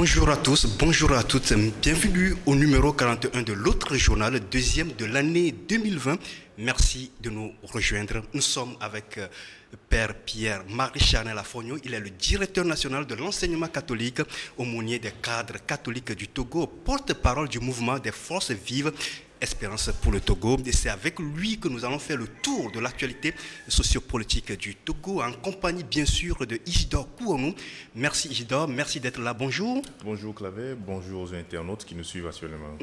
Bonjour à tous, bonjour à toutes. Bienvenue au numéro 41 de l'autre journal, deuxième de l'année 2020. Merci de nous rejoindre. Nous sommes avec Père Pierre-Marie Charnel-Afogno. Il est le directeur national de l'enseignement catholique, aumônier des cadres catholiques du Togo, porte-parole du mouvement des forces vives Espérance pour le Togo. Et c'est avec lui que nous allons faire le tour de l'actualité sociopolitique du Togo, en compagnie bien sûr de Isidore Kouanou. Merci Isidore, merci d'être là. Bonjour. Bonjour Clavet, bonjour aux internautes qui nous suivent actuellement.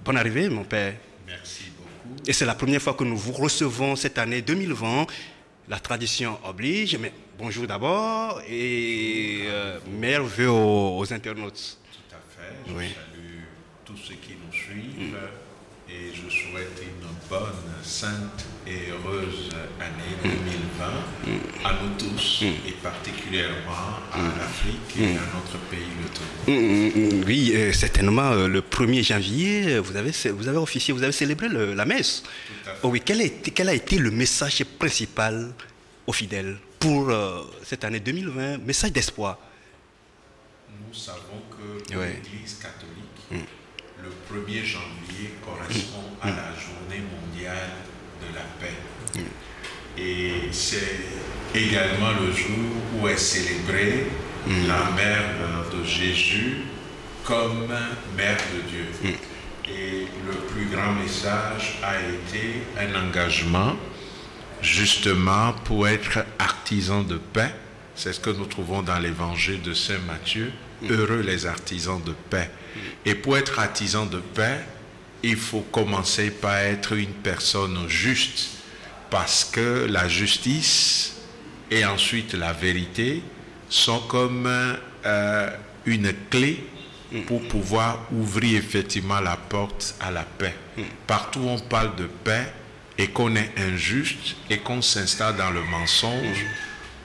Bonne arrivée mon père. Merci beaucoup. Et c'est la première fois que nous vous recevons cette année 2020. La tradition oblige, mais bonjour d'abord et meilleurs vœux aux internautes. Tout à fait. Je Oui. salue tous ceux qui nous suivent et je souhaite une bonne, sainte et heureuse année 2020 à nous tous et particulièrement à l'Afrique et à notre pays, le Togo. Oui, certainement, le 1er janvier, vous avez officié, vous avez célébré la messe. Tout à fait. Oh oui, quel a été le message principal aux fidèles pour cette année 2020, message d'espoir? Nous savons que pour Ouais. l'Église catholique, le 1er janvier correspond à la journée mondiale de la paix. Et c'est également le jour où est célébrée la mère de Jésus comme mère de Dieu. Et le plus grand message a été un engagement justement pour être artisan de paix. C'est ce que nous trouvons dans l'évangile de Saint Matthieu. Heureux les artisans de paix. Et pour être artisan de paix, il faut commencer par être une personne juste. Parce que la justice et ensuite la vérité sont comme une clé pour pouvoir ouvrir effectivement la porte à la paix. Partout où on parle de paix et qu'on est injuste et qu'on s'installe dans le mensonge,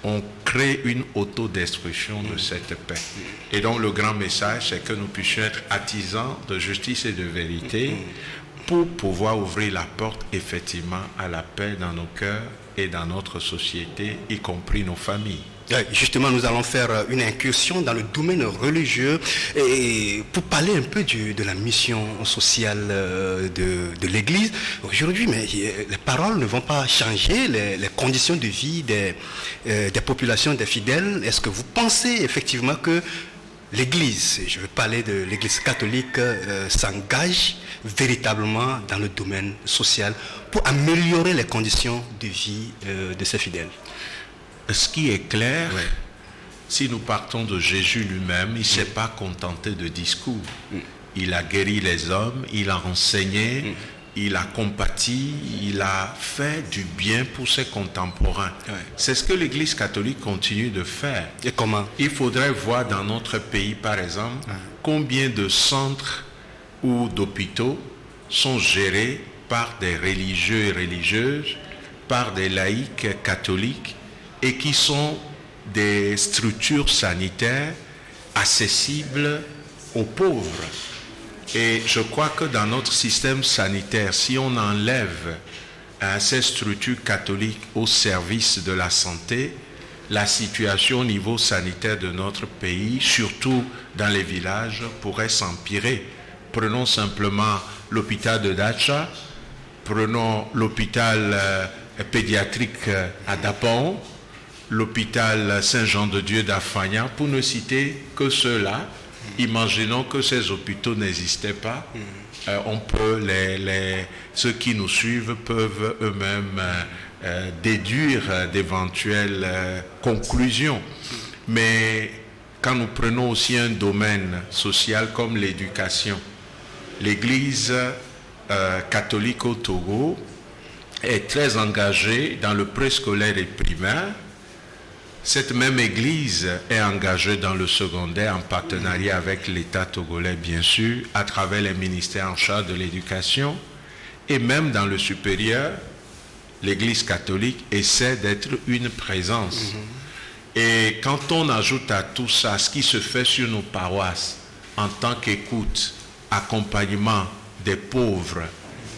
on crée une autodestruction de cette paix. Et donc le grand message, c'est que nous puissions être artisans de justice et de vérité pour pouvoir ouvrir la porte effectivement à la paix dans nos cœurs et dans notre société, y compris nos familles. Justement, nous allons faire une incursion dans le domaine religieux et pour parler un peu de la mission sociale de l'Église. Aujourd'hui, mais les paroles ne vont pas changer, les conditions de vie des populations, des fidèles. Est-ce que vous pensez effectivement que l'Église, je veux parler de l'Église catholique, s'engage véritablement dans le domaine social pour améliorer les conditions de vie de ses fidèles? Ce qui est clair, Ouais. si nous partons de Jésus lui-même, il ne s'est pas contenté de discours. Il a guéri les hommes, il a enseigné, il a compati, il a fait du bien pour ses contemporains. Ouais. C'est ce que l'Église catholique continue de faire. Et comment? Il faudrait voir dans notre pays, par exemple, combien de centres ou d'hôpitaux sont gérés par des religieux et religieuses, par des laïcs catholiques, et qui sont des structures sanitaires accessibles aux pauvres. Et je crois que dans notre système sanitaire, si on enlève ces structures catholiques au service de la santé, la situation au niveau sanitaire de notre pays, surtout dans les villages, pourrait s'empirer. Prenons simplement l'hôpital de Dacha, prenons l'hôpital pédiatrique à Dapon, l'hôpital Saint-Jean-de-Dieu d'Afagna, pour ne citer que ceux-là. Imaginons que ces hôpitaux n'existaient pas. On peut ceux qui nous suivent peuvent eux-mêmes déduire d'éventuelles conclusions. Mais quand nous prenons aussi un domaine social comme l'éducation, l'Église catholique au Togo est très engagée dans le préscolaire et primaire. Cette même église est engagée dans le secondaire en partenariat avec l'État togolais, bien sûr, à travers les ministères en charge de l'éducation. Et même dans le supérieur, l'église catholique essaie d'être une présence. Et quand on ajoute à tout ça ce qui se fait sur nos paroisses en tant qu'écoute, accompagnement des pauvres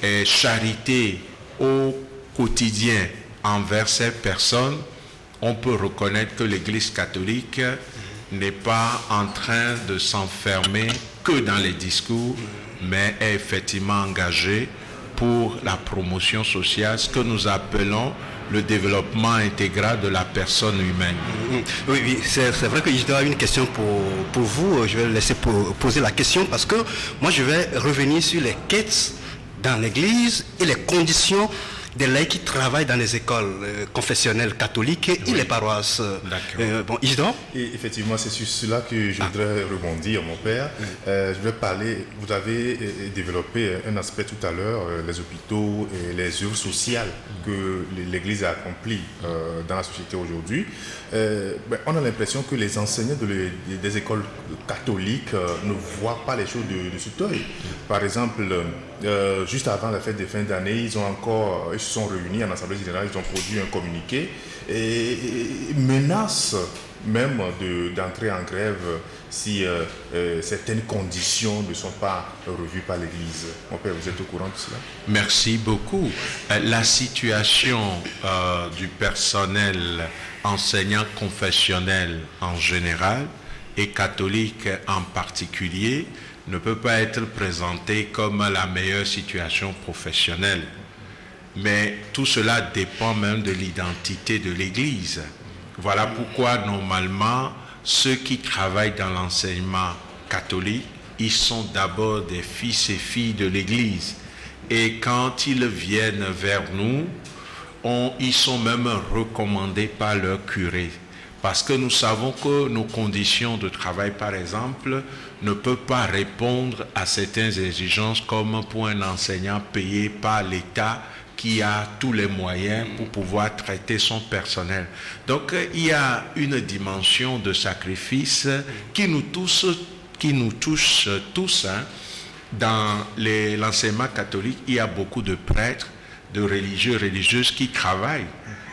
et charité au quotidien envers ces personnes, on peut reconnaître que l'Église catholique n'est pas en train de s'enfermer que dans les discours, mais est effectivement engagée pour la promotion sociale, ce que nous appelons le développement intégral de la personne humaine. Oui, oui, c'est vrai que je dois avoir une question pour vous. Je vais laisser poser la question parce que moi je vais revenir sur les quêtes dans l'église et les conditions des laïcs qui travaillent dans les écoles confessionnelles catholiques et les paroisses. Bon, Isidore? Et effectivement, c'est sur cela que je voudrais rebondir, mon père. Je vais parler, vous avez développé un aspect tout à l'heure, les hôpitaux et les œuvres sociales que l'Église a accomplies dans la société aujourd'hui. On a l'impression que les enseignants des écoles catholiques ne voient pas les choses de cet œil. Par exemple, juste avant la fête des fins d'année, ils se sont réunis en Assemblée générale, ils ont produit un communiqué et menacent même d'entrer en grève si certaines conditions ne sont pas revues par l'Église. Mon père, vous êtes au courant de cela? Merci beaucoup. La situation du personnel enseignant confessionnel en général et catholique en particulier ne peut pas être présentée comme la meilleure situation professionnelle. Mais tout cela dépend même de l'identité de l'Église. Voilà pourquoi normalement ceux qui travaillent dans l'enseignement catholique, ils sont d'abord des fils et filles de l'Église. Et quand ils viennent vers nous, ils sont même recommandés par leur curé. Parce que nous savons que nos conditions de travail, par exemple, ne peuvent pas répondre à certaines exigences comme pour un enseignant payé par l'État qui a tous les moyens pour pouvoir traiter son personnel. Donc, il y a une dimension de sacrifice qui nous touche tous. Dans l'enseignement catholique, il y a beaucoup de prêtres, de religieux, religieuses qui travaillent.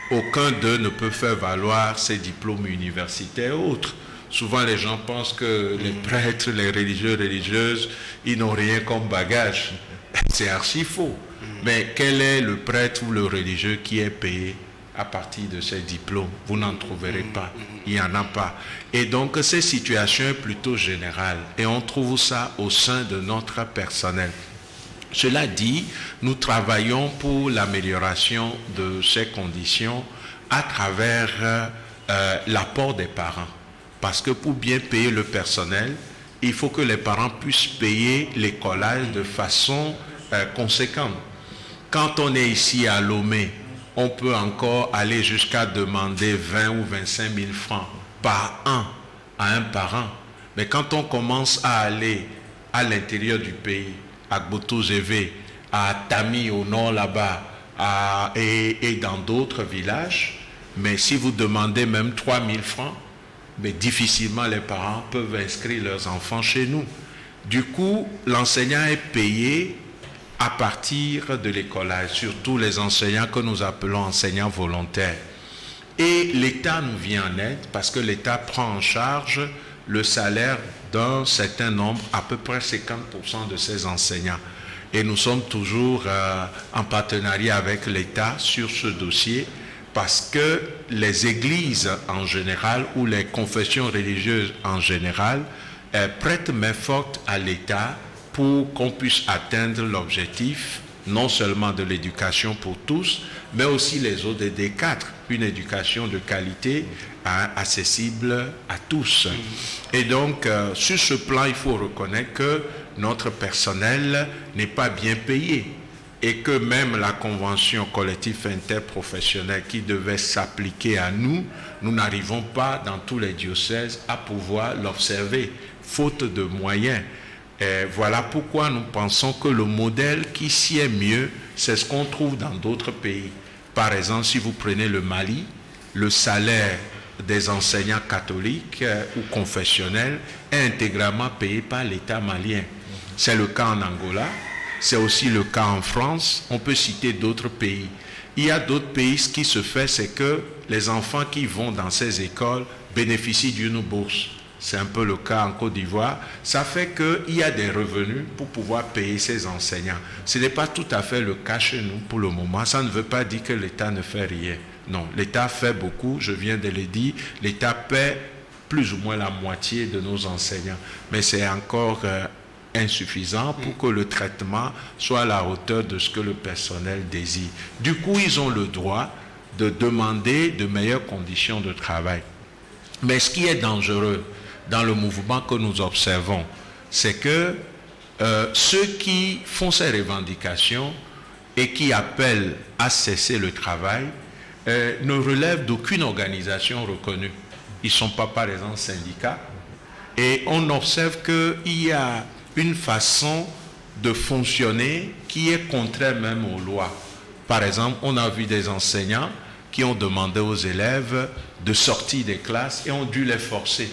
Aucun d'eux ne peut faire valoir ses diplômes universitaires et autres. Souvent, les gens pensent que les prêtres, les religieux, religieuses, ils n'ont rien comme bagage. C'est archi faux. Mais quel est le prêtre ou le religieux qui est payé à partir de ses diplômes? Vous n'en trouverez pas. Il n'y en a pas. Et donc, cette situation est plutôt générale. Et on trouve ça au sein de notre personnel. Cela dit, nous travaillons pour l'amélioration de ces conditions à travers l'apport des parents. Parce que pour bien payer le personnel, il faut que les parents puissent payer l'écolage de façon conséquente. Quand on est ici à Lomé, on peut encore aller jusqu'à demander 20 ou 25 000 francs par an à un parent. Mais quand on commence à aller à l'intérieur du pays, à Gboto-Zévé, à Tami au nord là-bas, et dans d'autres villages, mais si vous demandez même 3 000 francs, mais difficilement les parents peuvent inscrire leurs enfants chez nous. Du coup, l'enseignant est payé à partir de l'écolage, surtout les enseignants que nous appelons enseignants volontaires. Et l'État nous vient en aide parce que l'État prend en charge le salaire d'un certain nombre, à peu près 50% de ces enseignants. Et nous sommes toujours en partenariat avec l'État sur ce dossier parce que les églises en général ou les confessions religieuses en général prêtent main forte à l'État pour qu'on puisse atteindre l'objectif non seulement de l'éducation pour tous, mais aussi les ODD4, une éducation de qualité accessible à tous. Et donc, sur ce plan, il faut reconnaître que notre personnel n'est pas bien payé et que même la convention collective interprofessionnelle qui devait s'appliquer à nous, nous n'arrivons pas dans tous les diocèses à pouvoir l'observer, faute de moyens. Et voilà pourquoi nous pensons que le modèle qui s'y est mieux, c'est ce qu'on trouve dans d'autres pays. Par exemple, si vous prenez le Mali, le salaire des enseignants catholiques ou confessionnels est intégralement payé par l'État malien. C'est le cas en Angola, c'est aussi le cas en France, on peut citer d'autres pays. Il y a d'autres pays, ce qui se fait, c'est que les enfants qui vont dans ces écoles bénéficient d'une bourse. C'est un peu le cas en Côte d'Ivoire. Ça fait qu'il y a des revenus pour pouvoir payer ces enseignants. Ce n'est pas tout à fait le cas chez nous pour le moment. Ça ne veut pas dire que l'État ne fait rien. Non, l'État fait beaucoup, je viens de le dire. L'État paie plus ou moins la moitié de nos enseignants. Mais c'est encore insuffisant pour que le traitement soit à la hauteur de ce que le personnel désire. Du coup, ils ont le droit de demander de meilleures conditions de travail. Mais ce qui est dangereux dans le mouvement que nous observons, c'est que ceux qui font ces revendications et qui appellent à cesser le travail ne relèvent d'aucune organisation reconnue. Ils ne sont pas, par exemple, syndicats. Et on observe qu'il y a une façon de fonctionner qui est contraire même aux lois. Par exemple, on a vu des enseignants qui ont demandé aux élèves de sortir des classes et ont dû les forcer.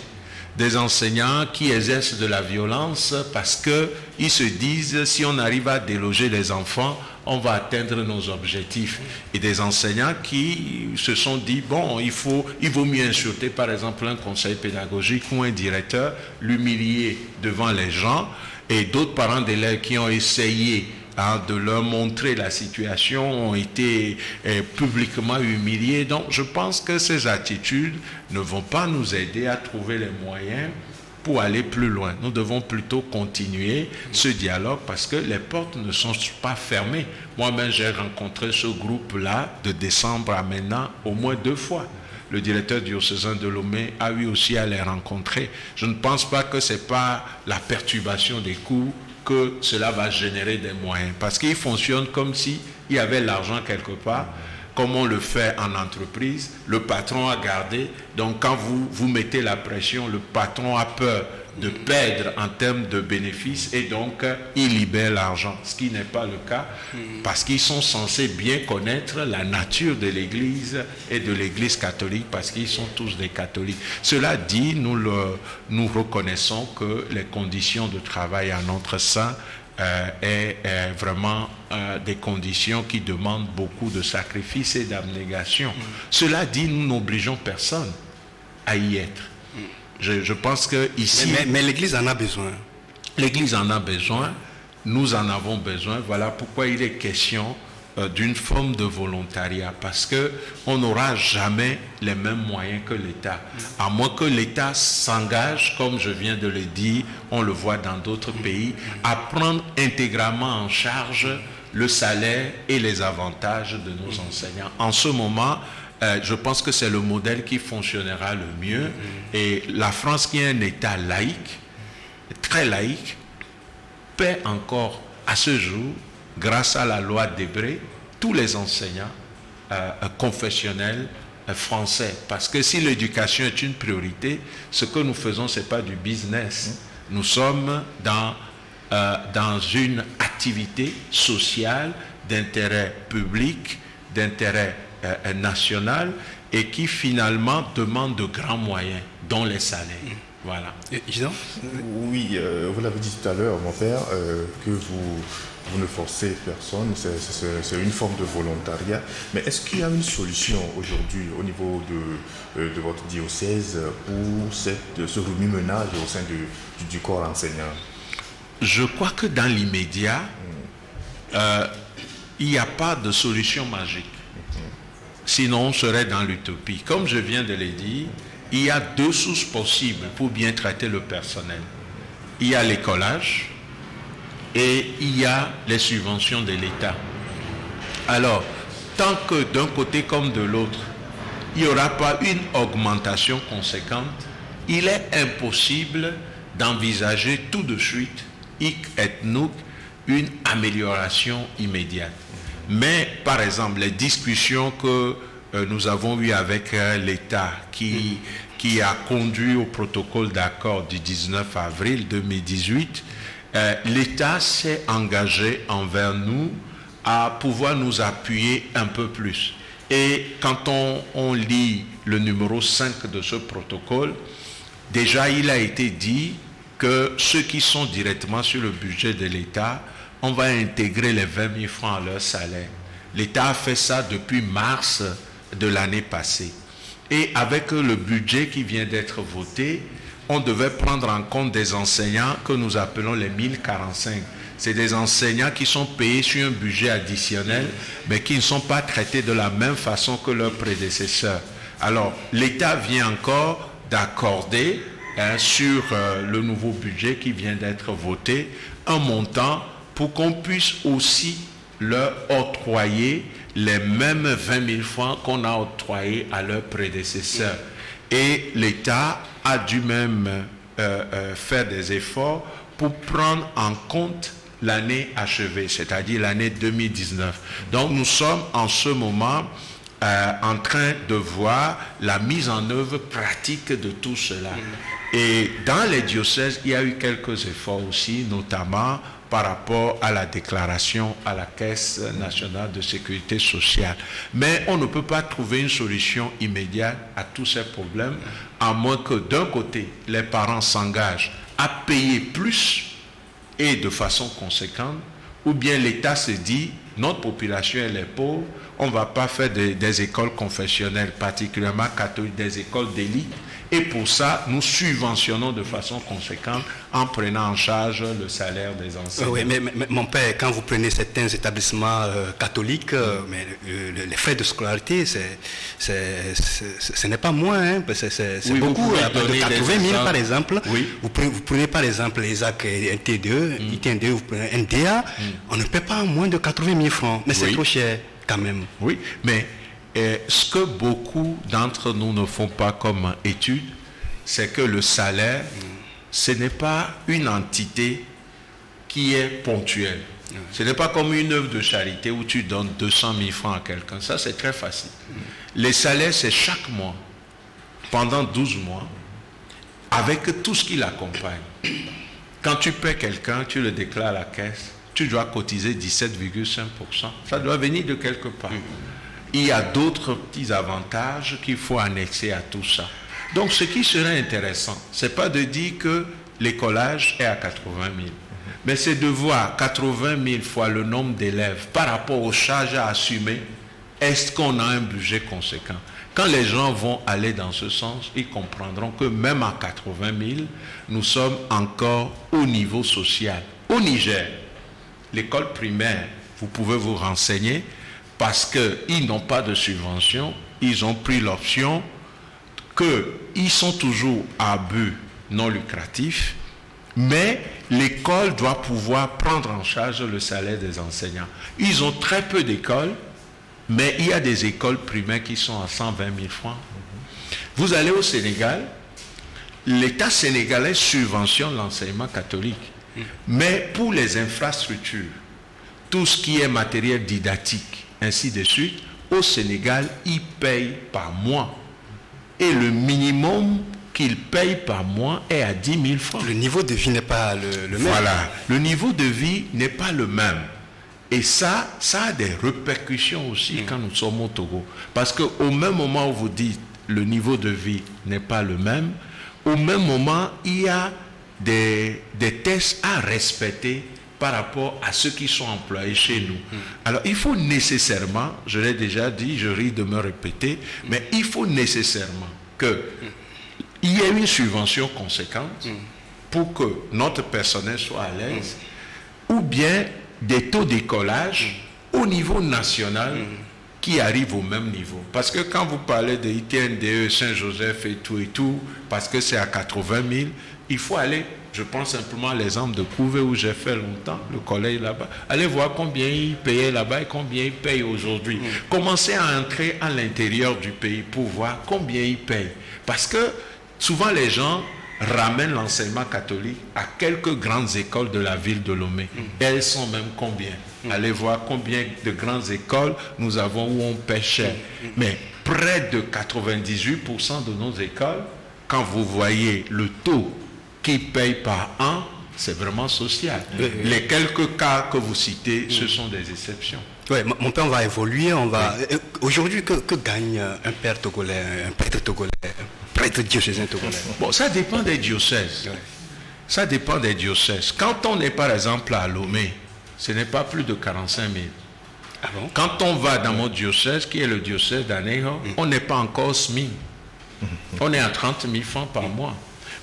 Des enseignants qui exercent de la violence parce qu'ils se disent si on arrive à déloger les enfants, on va atteindre nos objectifs. Et des enseignants qui se sont dit, bon, il vaut mieux insulter par exemple un conseil pédagogique ou un directeur, l'humilier devant les gens, et d'autres parents d'élèves qui ont essayé de leur montrer la situation ont été publiquement humiliés. Donc je pense que ces attitudes ne vont pas nous aider à trouver les moyens pour aller plus loin. Nous devons plutôt continuer ce dialogue parce que les portes ne sont pas fermées. Moi-même, j'ai rencontré ce groupe-là de décembre à maintenant au moins 2 fois. Le directeur diocésain de Lomé a eu aussi à les rencontrer. Je ne pense pas que ce n'est pas la perturbation des cours que cela va générer des moyens. Parce qu'il fonctionne comme s'il y avait l'argent quelque part, comme on le fait en entreprise. Le patron a gardé. Donc quand vous mettez la pression, le patron a peur de perdre en termes de bénéfices et donc il libère l'argent. Ce qui n'est pas le cas parce qu'ils sont censés bien connaître la nature de l'Église et de l'Église catholique parce qu'ils sont tous des catholiques. Cela dit, nous reconnaissons que les conditions de travail à notre sein est vraiment des conditions qui demandent beaucoup de sacrifices et d'abnégation. Cela dit, nous n'obligeons personne à y être. Je pense que ici... Mais l'Église en a besoin. L'Église en a besoin, nous en avons besoin. Voilà pourquoi il est question d'une forme de volontariat. Parce qu'on n'aura jamais les mêmes moyens que l'État. À moins que l'État s'engage, comme je viens de le dire, on le voit dans d'autres pays, à prendre intégralement en charge le salaire et les avantages de nos enseignants. En ce moment... je pense que c'est le modèle qui fonctionnera le mieux. Et la France, qui est un État laïque, très laïque, paie encore à ce jour, grâce à la loi d'Hébré, tous les enseignants confessionnels français. Parce que si l'éducation est une priorité, ce que nous faisons, ce n'est pas du business. Nous sommes dans une activité sociale d'intérêt public, d'intérêt national et qui finalement demande de grands moyens, dont les salaires. Voilà. Oui, vous l'avez dit tout à l'heure, mon père, que vous ne forcez personne, c'est une forme de volontariat. Mais est-ce qu'il y a une solution aujourd'hui au niveau de votre diocèse pour ce remue-ménage au sein du corps enseignant? Je crois que dans l'immédiat, il n'y a pas de solution magique. Sinon, on serait dans l'utopie. Comme je viens de le dire, il y a 2 sources possibles pour bien traiter le personnel. Il y a l'écolage et il y a les subventions de l'État. Alors, tant que d'un côté comme de l'autre, il n'y aura pas une augmentation conséquente, il est impossible d'envisager tout de suite, hic et nunc, une amélioration immédiate. Mais, par exemple, les discussions que nous avons eues avec l'État qui a conduit au protocole d'accord du 19 avril 2018, l'État s'est engagé envers nous à pouvoir nous appuyer un peu plus. Et quand on lit le numéro 5 de ce protocole, déjà il a été dit que ceux qui sont directement sur le budget de l'État, on va intégrer les 20 000 francs à leur salaire. L'État a fait ça depuis mars de l'année passée. Et avec le budget qui vient d'être voté, on devait prendre en compte des enseignants que nous appelons les 1045. C'est des enseignants qui sont payés sur un budget additionnel, mais qui ne sont pas traités de la même façon que leurs prédécesseurs. Alors, l'État vient encore d'accorder sur le nouveau budget qui vient d'être voté un montant pour qu'on puisse aussi leur octroyer les mêmes 20 000 francs qu'on a octroyés à leurs prédécesseurs. Et l'État a dû même faire des efforts pour prendre en compte l'année achevée, c'est-à-dire l'année 2019. Donc nous sommes en ce moment en train de voir la mise en œuvre pratique de tout cela. Et dans les diocèses, il y a eu quelques efforts aussi, notamment par rapport à la déclaration à la Caisse nationale de sécurité sociale. Mais on ne peut pas trouver une solution immédiate à tous ces problèmes, à moins que d'un côté, les parents s'engagent à payer plus et de façon conséquente, ou bien l'État se dit, notre population elle est pauvre, on ne va pas faire des écoles confessionnelles, particulièrement catholiques, des écoles d'élite, et pour ça, nous subventionnons de façon conséquente en prenant en charge le salaire des enseignants. Oui, mais mon père, quand vous prenez certains établissements catholiques, mais les frais de scolarité, ce n'est pas moins, hein, c'est oui, beaucoup, de 80 000 par exemple. Oui. Vous prenez par exemple Isaac et un T2, IT1D, vous prenez un DA, on ne paie pas moins de 80 000 francs, mais c'est trop cher quand même. Oui, mais ce que beaucoup d'entre nous ne font pas comme étude, c'est que le salaire, ce n'est pas une entité qui est ponctuelle. Ce n'est pas comme une œuvre de charité où tu donnes 200 000 francs à quelqu'un. Ça, c'est très facile. Les salaires, c'est chaque mois, pendant 12 mois, avec tout ce qui l'accompagne. Quand tu paies quelqu'un, tu le déclares à la caisse, tu dois cotiser 17,5%. Ça doit venir de quelque part. Il y a d'autres petits avantages qu'il faut annexer à tout ça. Donc ce qui serait intéressant, ce n'est pas de dire que l'écolage est à 80 000, mais c'est de voir 80 000 fois le nombre d'élèves par rapport aux charges à assumer, est-ce qu'on a un budget conséquent? Quand les gens vont aller dans ce sens, ils comprendront que même à 80 000, nous sommes encore au niveau social. Au Niger, l'école primaire, vous pouvez vous renseigner, parce qu'ils n'ont pas de subvention, ils ont pris l'option qu'ils sont toujours à but non lucratif, mais l'école doit pouvoir prendre en charge le salaire des enseignants. Ils ont très peu d'écoles, mais il y a des écoles primaires qui sont à 120 000 francs. Vous allez au Sénégal, l'État sénégalais subventionne l'enseignement catholique, mais pour les infrastructures, tout ce qui est matériel didactique, ainsi de suite, au Sénégal, ils payent par mois. Et le minimum qu'ils payent par mois est à 10 000 francs. Le niveau de vie n'est pas le même. Voilà, le niveau de vie n'est pas le même. Et ça a des répercussions aussi quand nous sommes au Togo. Parce qu'au même moment où vous dites le niveau de vie n'est pas le même, au même moment, il y a des tests à respecter par rapport à ceux qui sont employés chez nous. Alors, il faut nécessairement, je l'ai déjà dit, je risque de me répéter, mais il faut nécessairement qu'il y ait une subvention conséquente pour que notre personnel soit à l'aise, ou bien des taux d'écolage au niveau national qui arrivent au même niveau. Parce que quand vous parlez de ITNDE, Saint-Joseph et tout, parce que c'est à 80 000, il faut aller... Je prends simplement l'exemple de Couvé où j'ai fait longtemps, le collège là-bas. Allez voir combien ils payaient là-bas et combien ils payent aujourd'hui. Commencez à entrer à l'intérieur du pays pour voir combien ils payent. Parce que souvent les gens ramènent l'enseignement catholique à quelques grandes écoles de la ville de Lomé. Elles sont même combien? Allez voir combien de grandes écoles nous avons où on paie cher. Mais près de 98% de nos écoles, quand vous voyez le taux qui paye par an, c'est vraiment social. Les quelques cas que vous citez, ce sont des exceptions. Oui, mon père, on va évoluer. Aujourd'hui, que gagne un père togolais, un prêtre togolais, un prêtre diocésain togolais? Bon, ça dépend des diocèses. Ça dépend des diocèses. Quand on est par exemple à Lomé, ce n'est pas plus de 45 000. Ah bon? Quand on va dans mon diocèse, qui est le diocèse d'Aného, on n'est pas encore SMI. On est à 30 000 francs par mois.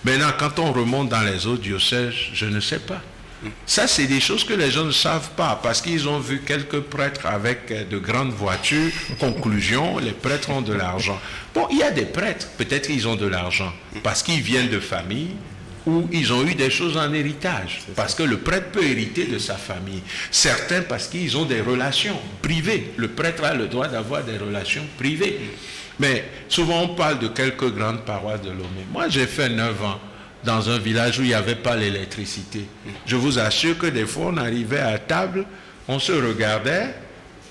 Maintenant, quand on remonte dans les autres diocèses, je ne sais pas. Ça, c'est des choses que les gens ne savent pas parce qu'ils ont vu quelques prêtres avec de grandes voitures. Conclusion, les prêtres ont de l'argent. Bon, il y a des prêtres, peut-être qu'ils ont de l'argent parce qu'ils viennent de familles où ils ont eu des choses en héritage. Parce que le prêtre peut hériter de sa famille. Certains parce qu'ils ont des relations privées. Le prêtre a le droit d'avoir des relations privées. Mais souvent, on parle de quelques grandes paroisses de Lomé. Moi, j'ai fait 9 ans dans un village où il n'y avait pas l'électricité. Je vous assure que des fois, on arrivait à table, on se regardait,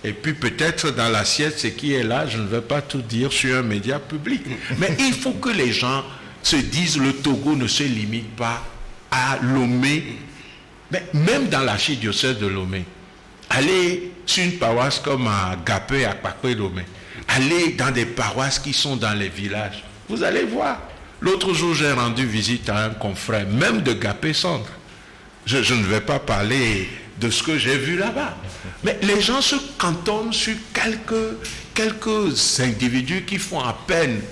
et puis peut-être dans l'assiette, ce qui est là, je ne vais pas tout dire sur un média public. Mais il faut que les gens se disent le Togo ne se limite pas à Lomé, mais même dans l'archidiocèse de Lomé. Allez sur une paroisse comme à Gapé, à Pakwe-Lomé. Allez dans des paroisses qui sont dans les villages. Vous allez voir. L'autre jour, j'ai rendu visite à un confrère, même de Gapé Centre. Je ne vais pas parler de ce que j'ai vu là-bas. Mais les gens se cantonnent sur quelques individus qui font à peine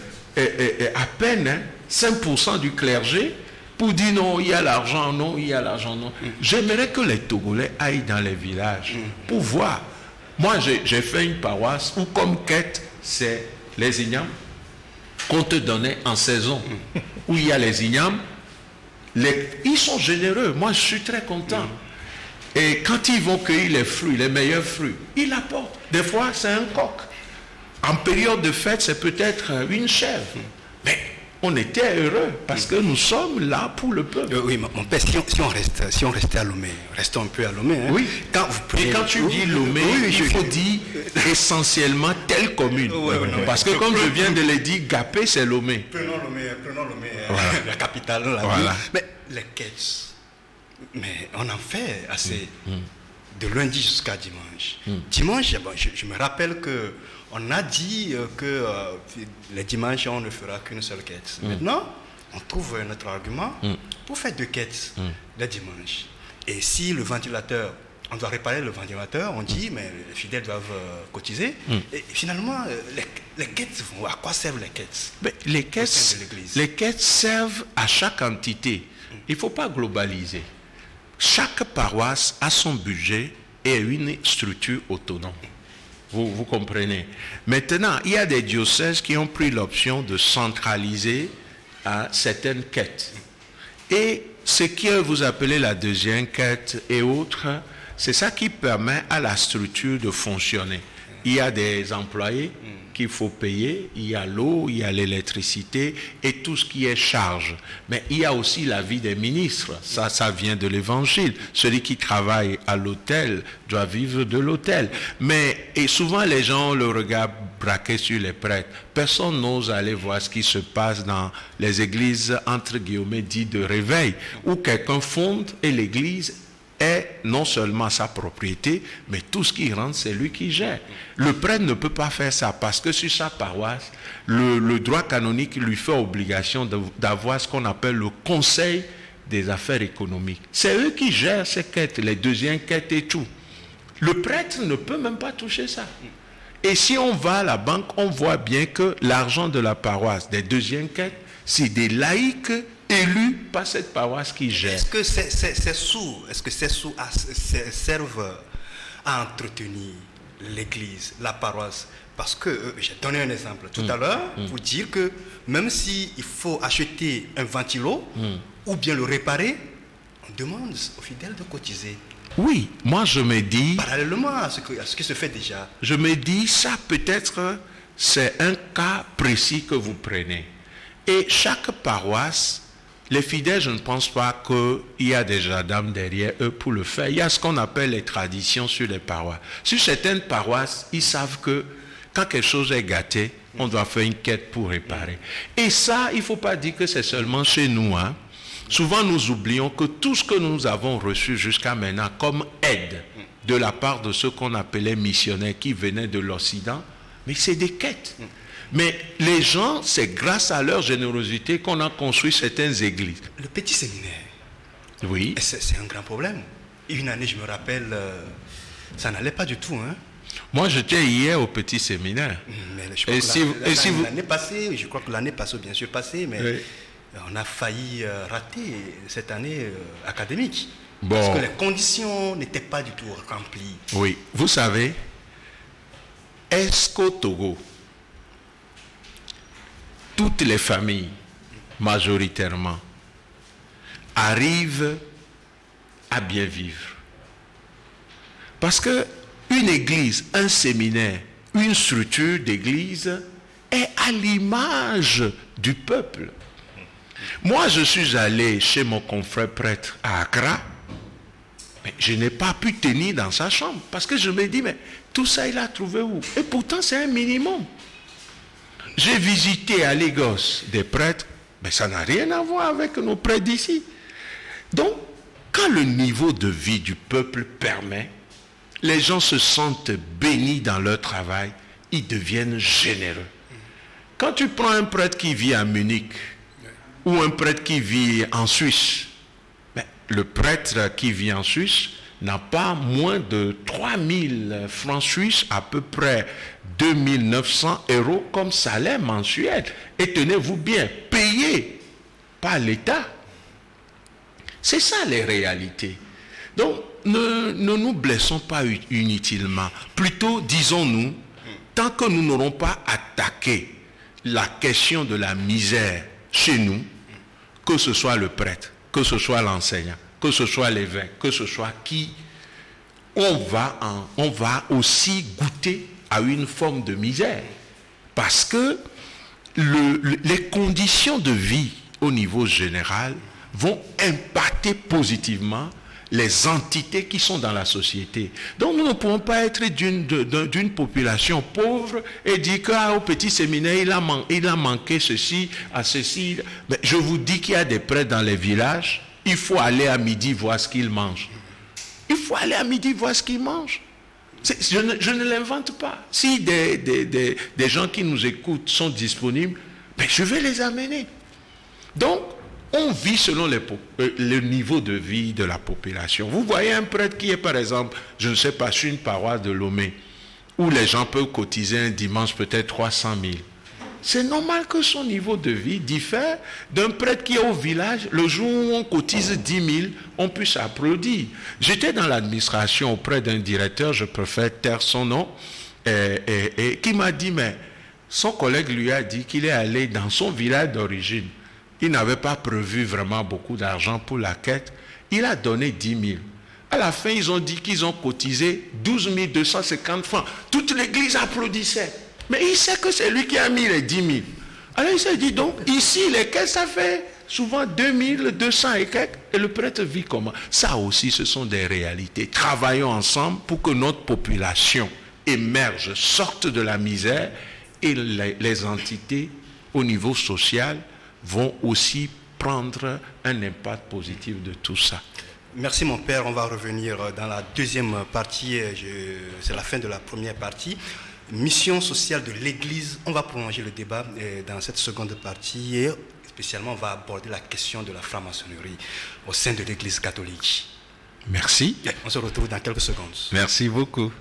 5% du clergé pour dire non, il y a l'argent, non, il y a l'argent, non. J'aimerais que les Togolais aillent dans les villages pour voir. Moi, j'ai fait une paroisse où comme quête, c'est les ignames qu'on te donnait en saison. Où il y a les ignames, ils sont généreux. Moi, je suis très content. Et quand ils vont cueillir les fruits, les meilleurs fruits, ils l'apportent. Des fois, c'est un coq. En période de fête, c'est peut-être une chèvre. Mais on était heureux parce que nous sommes là pour le peuple. Oui, mon père, si on restait à Lomé, restons un peu à Lomé. Hein. Oui. Et quand tu dis Lomé, il faut dire essentiellement telle commune. Parce que comme je viens de le dire, Gapé, c'est Lomé. Prenons Lomé, voilà. La capitale, la ville. Mais les quêtes, mais on en fait assez de lundi jusqu'à dimanche. Dimanche, je me rappelle que on a dit que les dimanches, on ne fera qu'une seule quête. Maintenant, on trouve un autre argument pour faire 2 quêtes les dimanches. Et si le ventilateur, on doit réparer le ventilateur, on dit, mais les fidèles doivent cotiser. Et finalement, les quêtes, à quoi servent les quêtes? Les quêtes servent à chaque entité. Il ne faut pas globaliser. Chaque paroisse a son budget et une structure autonome. Vous comprenez. Maintenant, il y a des diocèses qui ont pris l'option de centraliser certaines quêtes. Et ce que vous appelez la deuxième quête et autres, c'est ça qui permet à la structure de fonctionner. Il y a des employés qu'il faut payer, il y a l'eau, il y a l'électricité et tout ce qui est charge. Mais il y a aussi la vie des ministres, ça vient de l'évangile. Celui qui travaille à l'autel doit vivre de l'autel. Et souvent les gens ont le regard braqué sur les prêtres. Personne n'ose aller voir ce qui se passe dans les églises entre guillemets dites de réveil, où quelqu'un fonde et l'église est non seulement sa propriété, mais tout ce qui rentre, c'est lui qui gère. Le prêtre ne peut pas faire ça parce que sur sa paroisse, le droit canonique lui fait obligation d'avoir ce qu'on appelle le conseil des affaires économiques. C'est eux qui gèrent ces quêtes, les deuxièmes quêtes et tout. Le prêtre ne peut même pas toucher ça. Et si on va à la banque, on voit bien que l'argent de la paroisse, des deuxièmes quêtes, c'est des laïcs élus par cette paroisse qui gère. Est-ce que ces sous servent à entretenir l'église, la paroisse? Parce que j'ai donné un exemple tout à l'heure pour dire que même s'il faut acheter un ventilo ou bien le réparer, on demande aux fidèles de cotiser. Oui, moi je me dis... Parallèlement à ce qui se fait déjà. Je me dis, ça peut-être c'est un cas précis que vous prenez. Et chaque paroisse, les fidèles, je ne pense pas qu'il y a des gendarmes derrière eux pour le faire. Il y a ce qu'on appelle les traditions sur les paroisses. Sur certaines paroisses, ils savent que quand quelque chose est gâté, on doit faire une quête pour réparer. Et ça, il ne faut pas dire que c'est seulement chez nous. Hein. Souvent, nous oublions que tout ce que nous avons reçu jusqu'à maintenant comme aide de la part de ceux qu'on appelait missionnaires qui venaient de l'Occident, mais c'est des quêtes. Mais les gens, c'est grâce à leur générosité qu'on a construit certaines églises. Le petit séminaire, oui, c'est un grand problème. Une année, je me rappelle, ça n'allait pas du tout. Hein. Moi, j'étais hier au petit séminaire. Mais je crois l'année passée, je crois que l'année passée, bien sûr passée, mais on a failli rater cette année académique. Bon. Parce que les conditions n'étaient pas du tout remplies. Oui, vous savez, est-ce qu'au Togo, toutes les familles, majoritairement, arrivent à bien vivre? Parce que une église, un séminaire, une structure d'église est à l'image du peuple. Moi, je suis allé chez mon confrère prêtre à Accra, mais je n'ai pas pu tenir dans sa chambre parce que je me dis, mais tout ça, il a trouvé où? Et pourtant, c'est un minimum. J'ai visité à Lagos des prêtres, mais ça n'a rien à voir avec nos prêtres d'ici. Donc, quand le niveau de vie du peuple permet, les gens se sentent bénis dans leur travail, ils deviennent généreux. Quand tu prends un prêtre qui vit à Munich ou un prêtre qui vit en Suisse, le prêtre qui vit en Suisse n'a pas moins de 3000 francs suisses, à peu près 2900 € comme salaire mensuel. Et tenez-vous bien, payé par l'État. C'est ça les réalités. Donc, ne nous blessons pas inutilement. Plutôt, disons-nous, tant que nous n'aurons pas attaqué la question de la misère chez nous, que ce soit le prêtre, que ce soit l'enseignant, que ce soit l'évêque, que ce soit qui, on va aussi goûter à une forme de misère. Parce que les conditions de vie au niveau général vont impacter positivement les entités qui sont dans la société. Donc nous ne pouvons pas être d'une population pauvre et dire qu'au petit séminaire, il a manqué ceci, à ceci. Mais je vous dis qu'il y a des prêtres dans les villages, il faut aller à midi voir ce qu'ils mangent. Il faut aller à midi voir ce qu'ils mangent. Je ne l'invente pas. Si des gens qui nous écoutent sont disponibles, ben je vais les amener. Donc, on vit selon le niveau de vie de la population. Vous voyez un prêtre qui est, par exemple, je ne sais pas, sur une paroisse de Lomé, où les gens peuvent cotiser un dimanche peut-être 300 000. C'est normal que son niveau de vie diffère d'un prêtre qui est au village. Le jour où on cotise 10 000, on puisse applaudir. J'étais dans l'administration auprès d'un directeur, je préfère taire son nom, et qui m'a dit, mais son collègue lui a dit qu'il est allé dans son village d'origine. Il n'avait pas prévu vraiment beaucoup d'argent pour la quête. Il a donné 10 000. À la fin, ils ont dit qu'ils ont cotisé 12 250 francs. Toute l'église applaudissait. Mais il sait que c'est lui qui a mis les 10 000. Alors il s'est dit, donc, ici, les caisses, ça fait souvent 2200 et quelques. Et le prêtre vit comment? Ça aussi, ce sont des réalités. Travaillons ensemble pour que notre population émerge, sorte de la misère, et les entités au niveau social vont aussi prendre un impact positif de tout ça. Merci mon père, on va revenir dans la deuxième partie, c'est la fin de la première partie. Mission sociale de l'Église, on va prolonger le débat dans cette seconde partie et spécialement on va aborder la question de la franc-maçonnerie au sein de l'Église catholique. Merci. On se retrouve dans quelques secondes. Merci beaucoup.